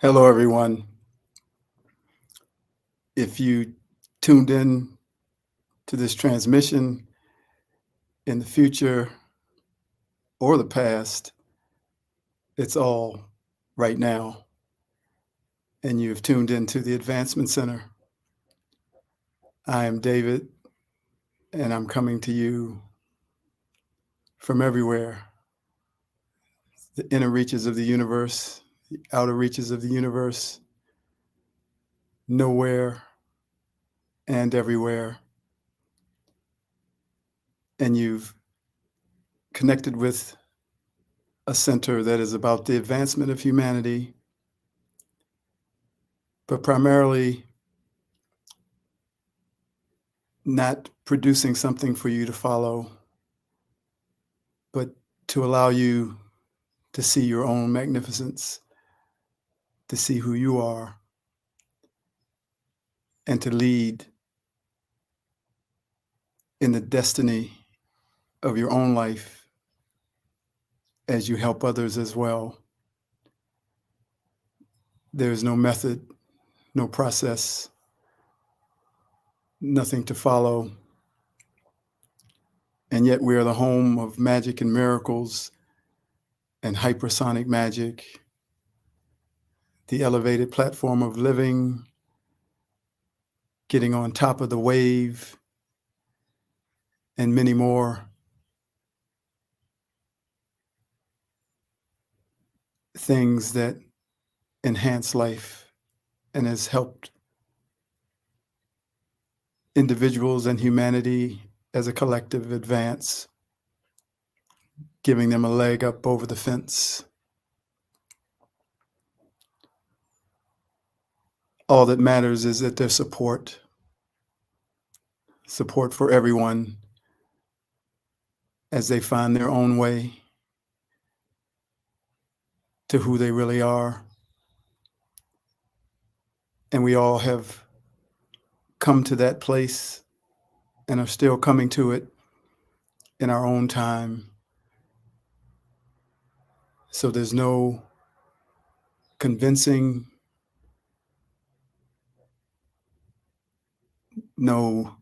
Hello, everyone. If you tuned in to this transmission in the future or the past, it's all right now. And you've tuned into the Advancement Center. I am David, and I'm coming to you from everywhere, the inner reaches of the universe, the outer reaches of the universe, nowhere and everywhere. And you've connected with a center that is about the advancement of humanity, but primarily not producing something for you to follow, but to allow you to see your own magnificence, to see who you are, and to lead in the destiny of your own life as you help others as well. There is no method, no process, nothing to follow. And yet we are the home of magic and miracles and hypersonic magic, the elevated platform of living, getting on top of the wave, and many more things that enhance life and has helped individuals and humanity as a collective advance, giving them a leg up over the fence. All that matters is that there's support for everyone as they find their own way to who they really are. And we all have come to that place and are still coming to it in our own time. So there's no convincing, no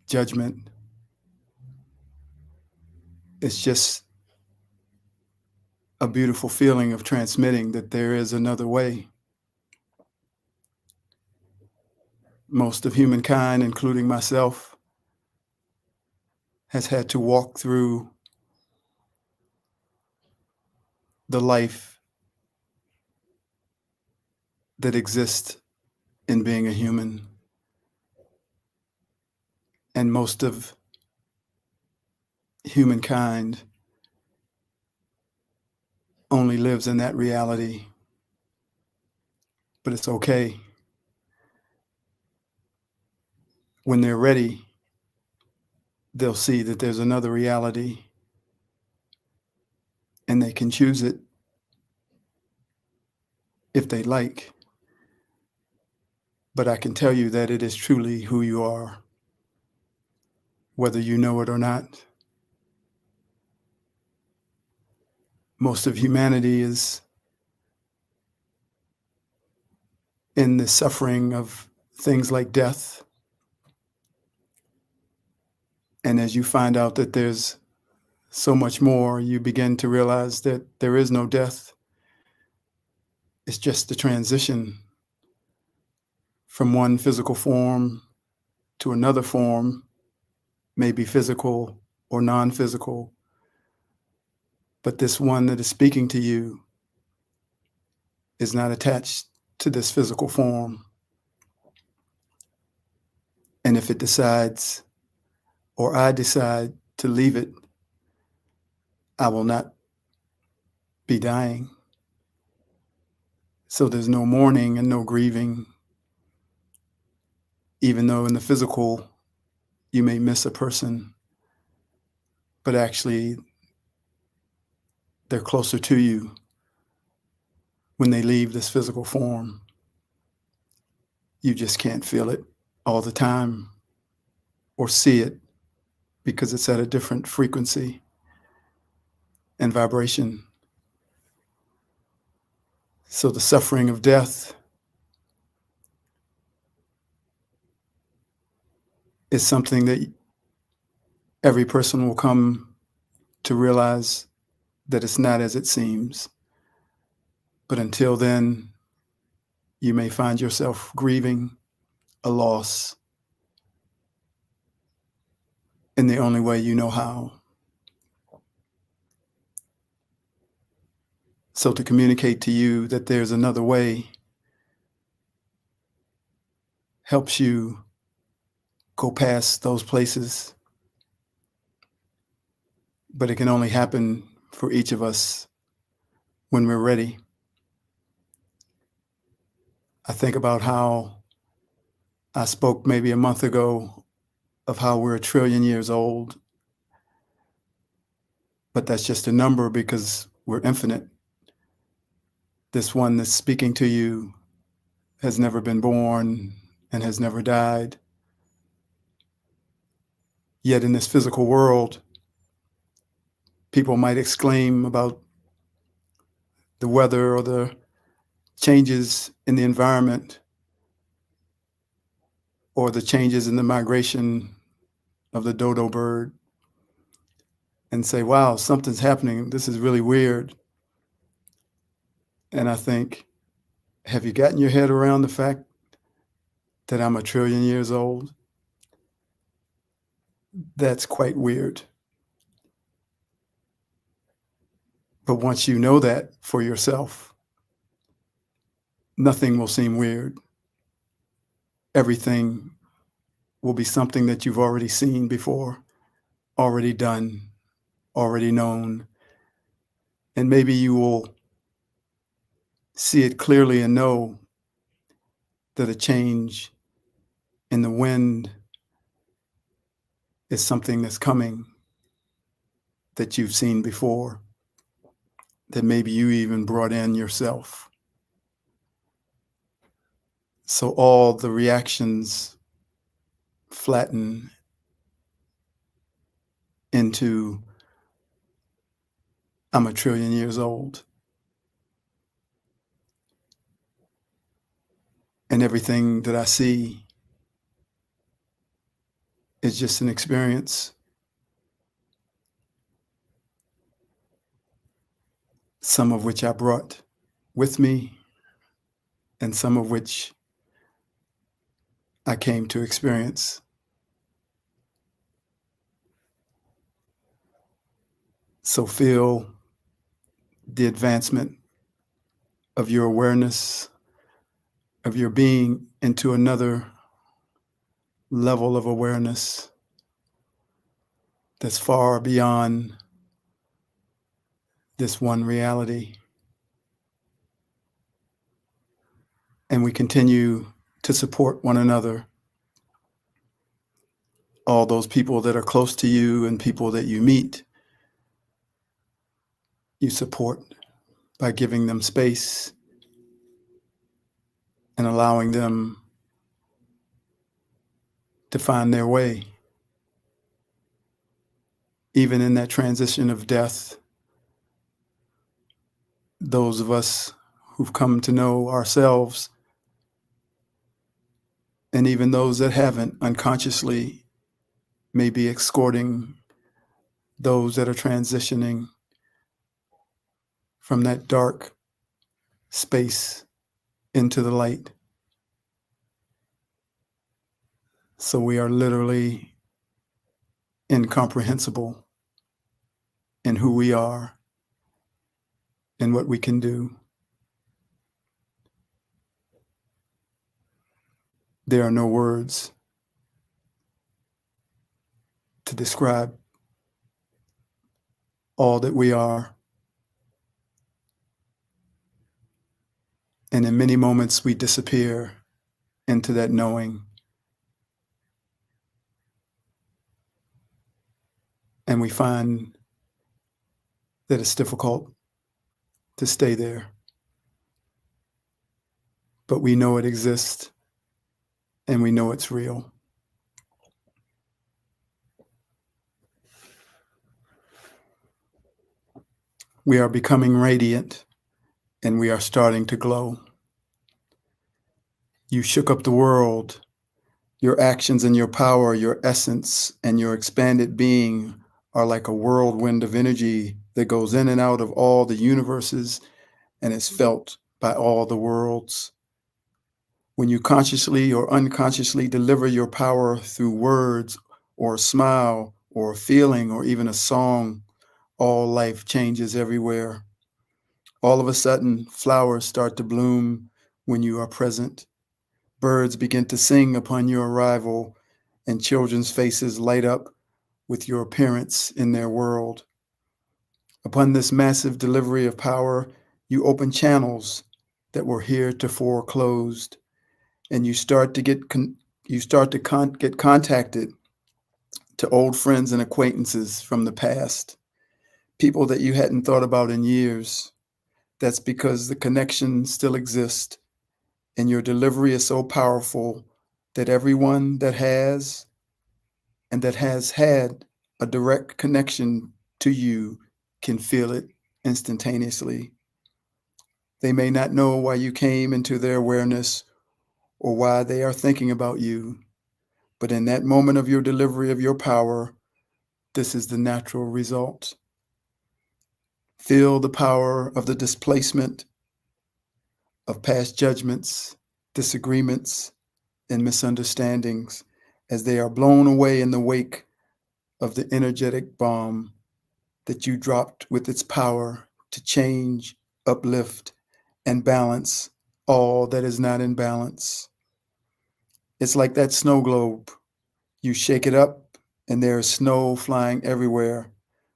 judgment. It's just a beautiful feeling of transmitting that there is another way. Most of humankind, including myself, has had to walk through the life that exists in being a human. And most of humankind only lives in that reality. But it's okay. When they're ready, they'll see that there's another reality and they can choose it if they like. But I can tell you that it is truly who you are, whether you know it or not. Most of humanity is in the suffering of things like death. And as you find out that there's so much more, you begin to realize that there is no death. It's just the transition from one physical form to another form, maybe physical or non-physical. But this one that is speaking to you is not attached to this physical form. And if it decides, or I decide to leave it, I will not be dying. So there's no mourning and no grieving, even though in the physical you may miss a person, but actually they're closer to you when they leave this physical form. You just can't feel it all the time or see it because it's at a different frequency and vibration. So the suffering of death is something that every person will come to realize that it's not as it seems. But until then, you may find yourself grieving a loss in the only way you know how. So to communicate to you that there's another way helps you go past those places, but it can only happen for each of us when we're ready. I think about how I spoke maybe a month ago of how we're 1 trillion years old, but that's just a number because we're infinite. This one that's speaking to you has never been born and has never died. Yet in this physical world, people might exclaim about the weather or the changes in the environment or the changes in the migration of the dodo bird and say, wow, something's happening. This is really weird. And I think, have you gotten your head around the fact that I'm 1 trillion years old? That's quite weird. But once you know that for yourself, nothing will seem weird. Everything will be something that you've already seen before, already done, already known. And maybe you will see it clearly and know that a change in the wind is something that's coming that you've seen before, that maybe you even brought in yourself. So all the reactions flatten into I'm 1 trillion years old. And everything that I see is just an experience. Some of which I brought with me, and some of which I came to experience. So feel the advancement of your awareness, of your being into another level of awareness that's far beyond this one reality. And we continue to support one another. All those people that are close to you and people that you meet, you support by giving them space and allowing them to find their way. Even in that transition of death, those of us who've come to know ourselves, and even those that haven't unconsciously, may be escorting those that are transitioning from that dark space into the light. So we are literally incomprehensible in who we are and what we can do. There are no words to describe all that we are. And in many moments, we disappear into that knowing. And we find that it's difficult to stay there. But we know it exists, and we know it's real. We are becoming radiant and we are starting to glow. You shook up the world. Your actions and your power, your essence and your expanded being are like a whirlwind of energy that goes in and out of all the universes and is felt by all the worlds. When you consciously or unconsciously deliver your power through words or a smile or a feeling or even a song, all life changes everywhere. All of a sudden, flowers start to bloom when you are present. Birds begin to sing upon your arrival, and children's faces light up with your appearance in their world. Upon this massive delivery of power, you open channels that were heretofore closed, and you start to get contacted to old friends and acquaintances from the past, people that you hadn't thought about in years. That's because the connection still exists, and your delivery is so powerful that everyone that has and that has had a direct connection to you can feel it instantaneously. They may not know why you came into their awareness or why they are thinking about you, but in that moment of your delivery of your power, this is the natural result. Feel the power of the displacement of past judgments, disagreements, and misunderstandings as they are blown away in the wake of the energetic bomb that you dropped with its power to change, uplift, and balance all that is not in balance. It's like that snow globe. You shake it up, and there is snow flying everywhere,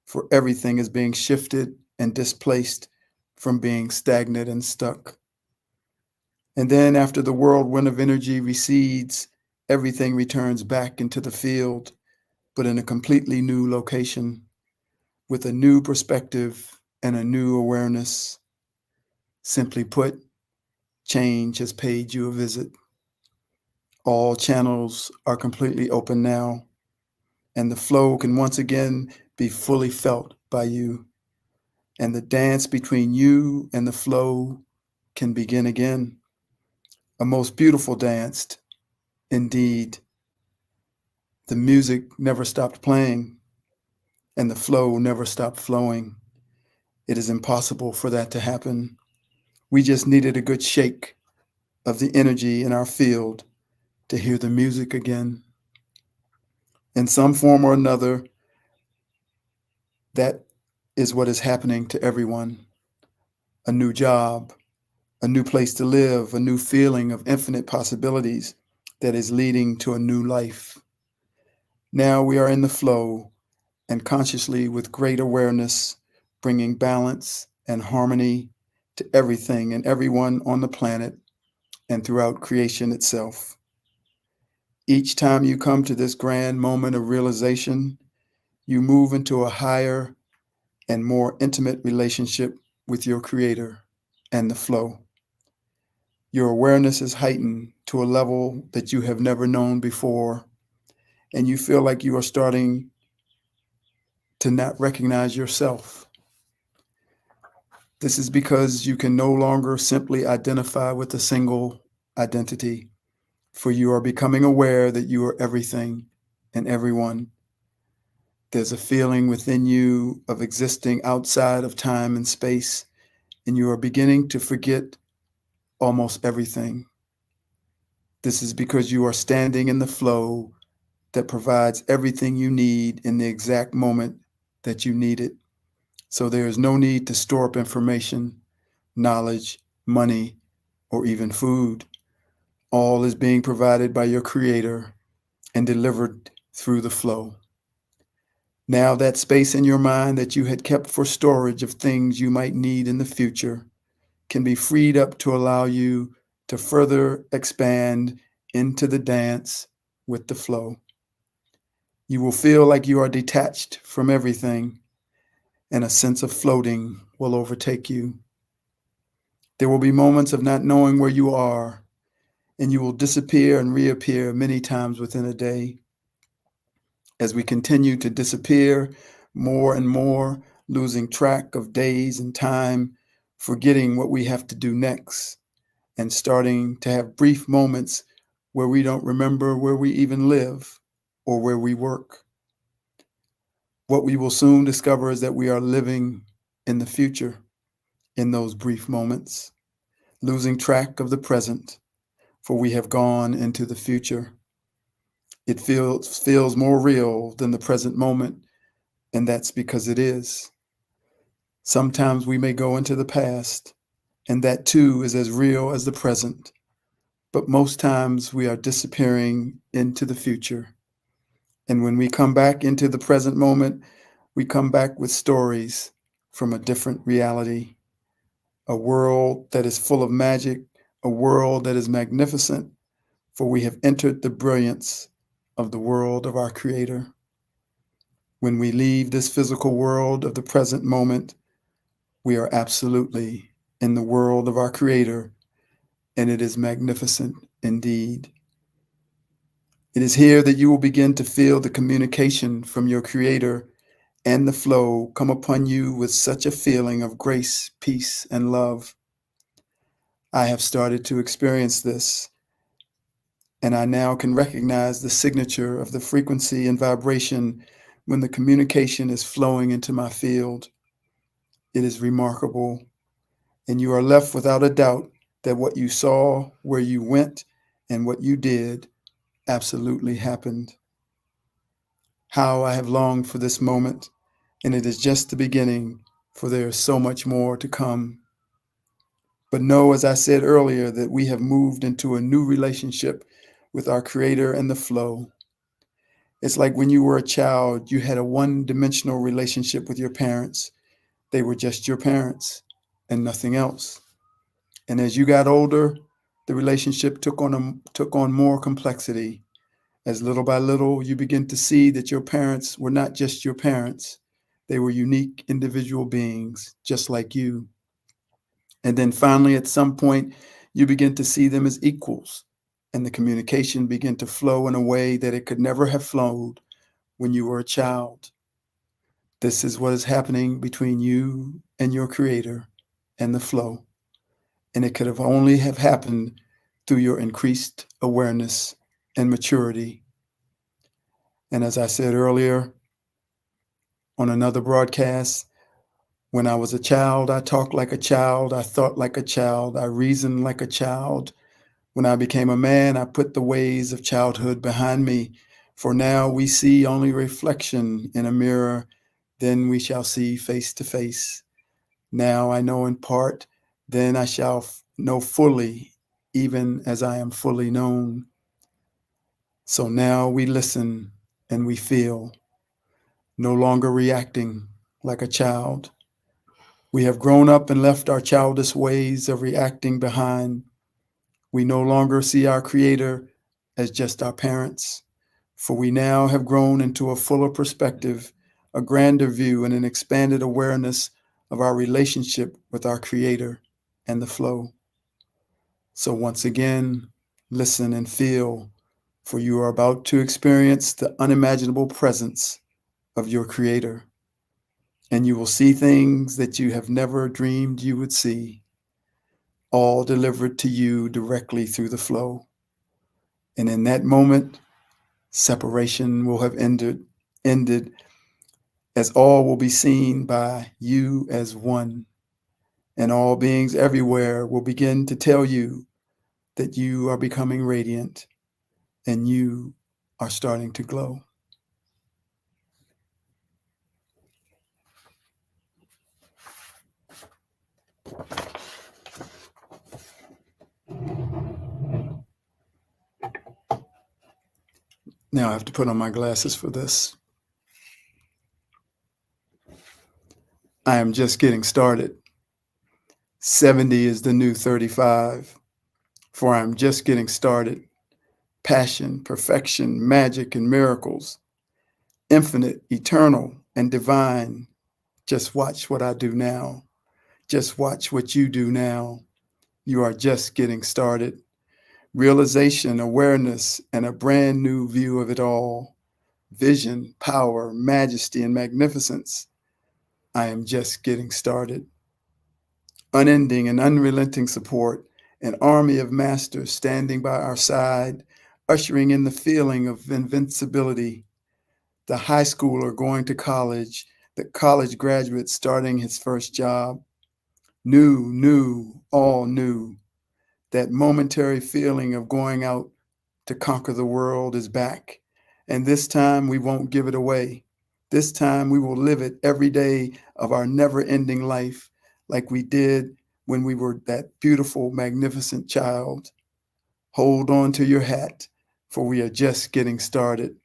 for everything is being shifted and displaced from being stagnant and stuck. And then, after the whirlwind of energy recedes, everything returns back into the field, but in a completely new location, with a new perspective and a new awareness. Simply put, change has paid you a visit. All channels are completely open now, and the flow can once again be fully felt by you. And the dance between you and the flow can begin again. A most beautiful dance, indeed. The music never stopped playing, and the flow never stopped flowing. It is impossible for that to happen. We just needed a good shake of the energy in our field to hear the music again. In some form or another, that is what is happening to everyone. A new job, a new place to live, a new feeling of infinite possibilities that is leading to a new life. Now we are in the flow and consciously with great awareness, bringing balance and harmony to everything and everyone on the planet and throughout creation itself. Each time you come to this grand moment of realization, you move into a higher and more intimate relationship with your creator and the flow. Your awareness is heightened to a level that you have never known before, and you feel like you are starting to not recognize yourself. This is because you can no longer simply identify with a single identity, for you are becoming aware that you are everything and everyone. There's a feeling within you of existing outside of time and space, and you are beginning to forget almost everything. This is because you are standing in the flow that provides everything you need in the exact moment that you need it. So there is no need to store up information, knowledge, money, or even food. All is being provided by your creator and delivered through the flow. Now that space in your mind that you had kept for storage of things you might need in the future can be freed up to allow you to further expand into the dance with the flow. You will feel like you are detached from everything, and a sense of floating will overtake you. There will be moments of not knowing where you are, and you will disappear and reappear many times within a day. As we continue to disappear more and more, losing track of days and time, forgetting what we have to do next, and starting to have brief moments where we don't remember where we even live or where we work. What we will soon discover is that we are living in the future in those brief moments, losing track of the present, for we have gone into the future. It feels more real than the present moment, and that's because it is. Sometimes we may go into the past, and that too is as real as the present. But most times we are disappearing into the future. And when we come back into the present moment, we come back with stories from a different reality, a world that is full of magic, a world that is magnificent, for we have entered the brilliance of the world of our Creator. When we leave this physical world of the present moment, we are absolutely in the world of our Creator, and it is magnificent indeed. It is here that you will begin to feel the communication from your Creator and the flow come upon you with such a feeling of grace, peace, and love. I have started to experience this, and I now can recognize the signature of the frequency and vibration when the communication is flowing into my field. It is remarkable, and you are left without a doubt that what you saw, where you went, and what you did absolutely happened. How I have longed for this moment, and it is just the beginning, for there is so much more to come. But know, as I said earlier, that we have moved into a new relationship with our Creator and the flow. It's like when you were a child, you had a one-dimensional relationship with your parents. They were just your parents and nothing else. And as you got older, the relationship took on more complexity. As little by little, you begin to see that your parents were not just your parents. They were unique individual beings, just like you. And then finally, at some point, you begin to see them as equals, and the communication began to flow in a way that it could never have flowed when you were a child. This is what is happening between you and your Creator and the flow. And it could have only have happened through your increased awareness and maturity. And as I said earlier on another broadcast, when I was a child, I talked like a child, I thought like a child, I reasoned like a child. When I became a man, I put the ways of childhood behind me. For now we see only reflection in a mirror, then we shall see face to face. Now I know in part, then I shall know fully, even as I am fully known. So now we listen and we feel, no longer reacting like a child. We have grown up and left our childish ways of reacting behind. We no longer see our Creator as just our parents, for we now have grown into a fuller perspective, a grander view, and an expanded awareness of our relationship with our Creator and the flow. So once again, listen and feel, for you are about to experience the unimaginable presence of your Creator, and you will see things that you have never dreamed you would see, all delivered to you directly through the flow. And in that moment, separation will have ended, as all will be seen by you as one, and all beings everywhere will begin to tell you that you are becoming radiant and you are starting to glow. Now I have to put on my glasses for this. I am just getting started. 70 is the new 35, for I am just getting started. Passion, perfection, magic, and miracles, infinite, eternal, and divine. Just watch what I do now. Just watch what you do now. You are just getting started. Realization, awareness, and a brand new view of it all. Vision, power, majesty, and magnificence. I am just getting started. unending and unrelenting support, an army of masters standing by our side, ushering in the feeling of invincibility. The high schooler going to college, the college graduate starting his first job. New, all new. That momentary feeling of going out to conquer the world is back. And this time we won't give it away. This time we will live it every day of our never ending life like we did when we were that beautiful, magnificent child. Hold on to your hat, for we are just getting started.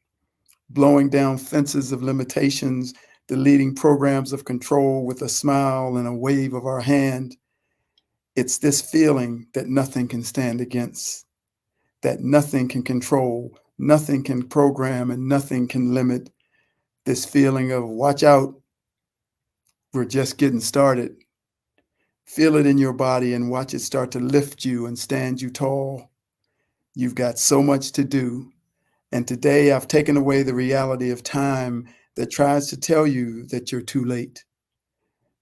Blowing down fences of limitations, deleting programs of control with a smile and a wave of our hand. It's this feeling that nothing can stand against, that nothing can control, nothing can program, and nothing can limit. This feeling of watch out, we're just getting started. Feel it in your body and watch it start to lift you and stand you tall. You've got so much to do. And today I've taken away the reality of time that tries to tell you that you're too late.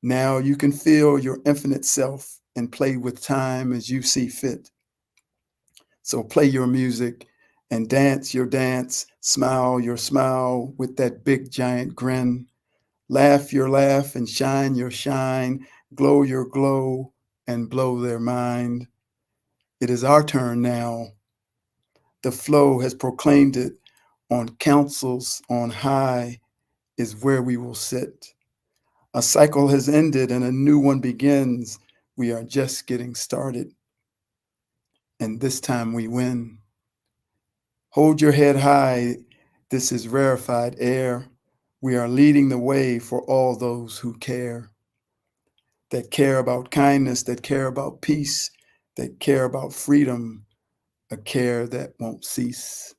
Now you can feel your infinite self and play with time as you see fit. So play your music and dance your dance, smile your smile with that big giant grin. Laugh your laugh and shine your shine, glow your glow and blow their mind. It is our turn now. The flow has proclaimed it. On councils on high is where we will sit. A cycle has ended and a new one begins. We are just getting started. And this time we win. Hold your head high. This is rarefied air. We are leading the way for all those who care, that care about kindness, that care about peace, that care about freedom, a care that won't cease.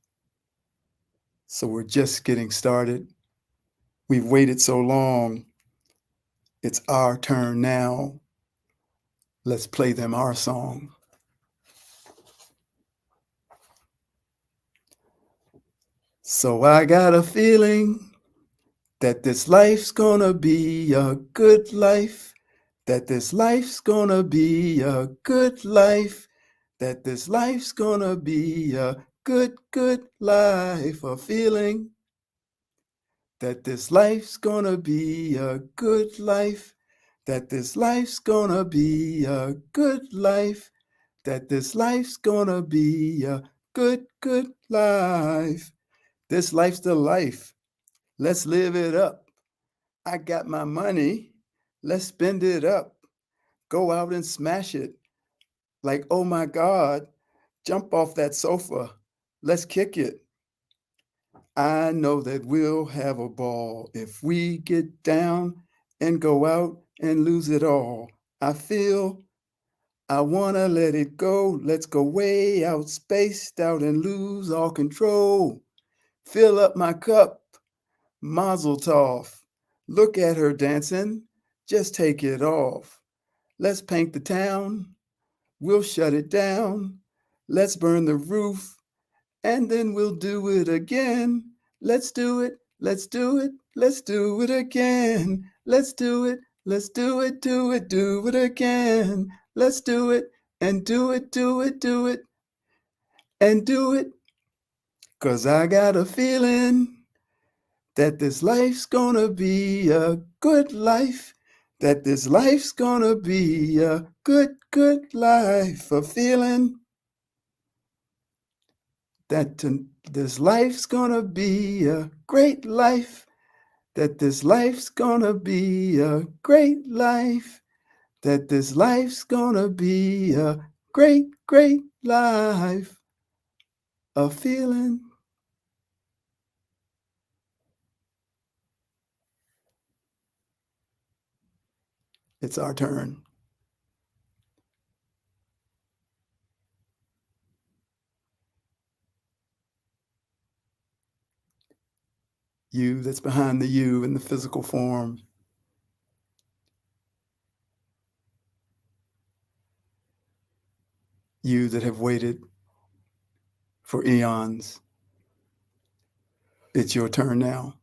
So we're just getting started. We've waited so long. It's our turn now. Let's play them our song. So I got a feeling that this life's gonna be a good life, that this life's gonna be a good life, that this life's gonna be a good life. A feeling that this life's gonna be a good life, that this life's gonna be a good life, that this life's gonna be a good life. This life's the life. Let's live it up. I got my money. Let's spend it up. Go out and smash it. Like, oh my God, jump off that sofa. Let's kick it. I know that we'll have a ball if we get down and go out and lose it all. I feel I wanna let it go. Let's go way out, spaced out, and lose all control. Fill up my cup. Mazel tov. Look at her dancing. Just take it off. Let's paint the town. We'll shut it down. Let's burn the roof. And then we'll do it again. Let's do it. Let's do it. Let's do it again. Let's do it. Let's do it. Do it again. Let's do it and do it, do it and do it. 'Cause I got a feeling that this life's gonna be a good life, that this life's gonna be a good life. A feeling that this life's gonna be a great life, that this life's gonna be a great life, that this life's gonna be a great life. A feeling. It's our turn. You that's behind the you in the physical form. You that have waited for eons. It's your turn now.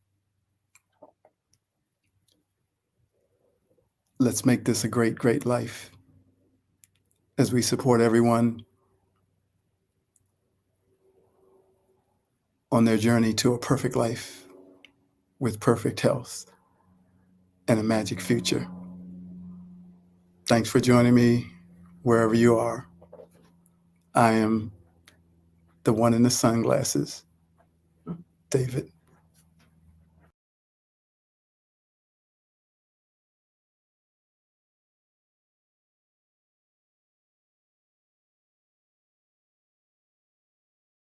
Let's make this a great life. as we support everyone on their journey to a perfect life with perfect health and a magic future. Thanks for joining me wherever you are. I am the one in the sunglasses, David.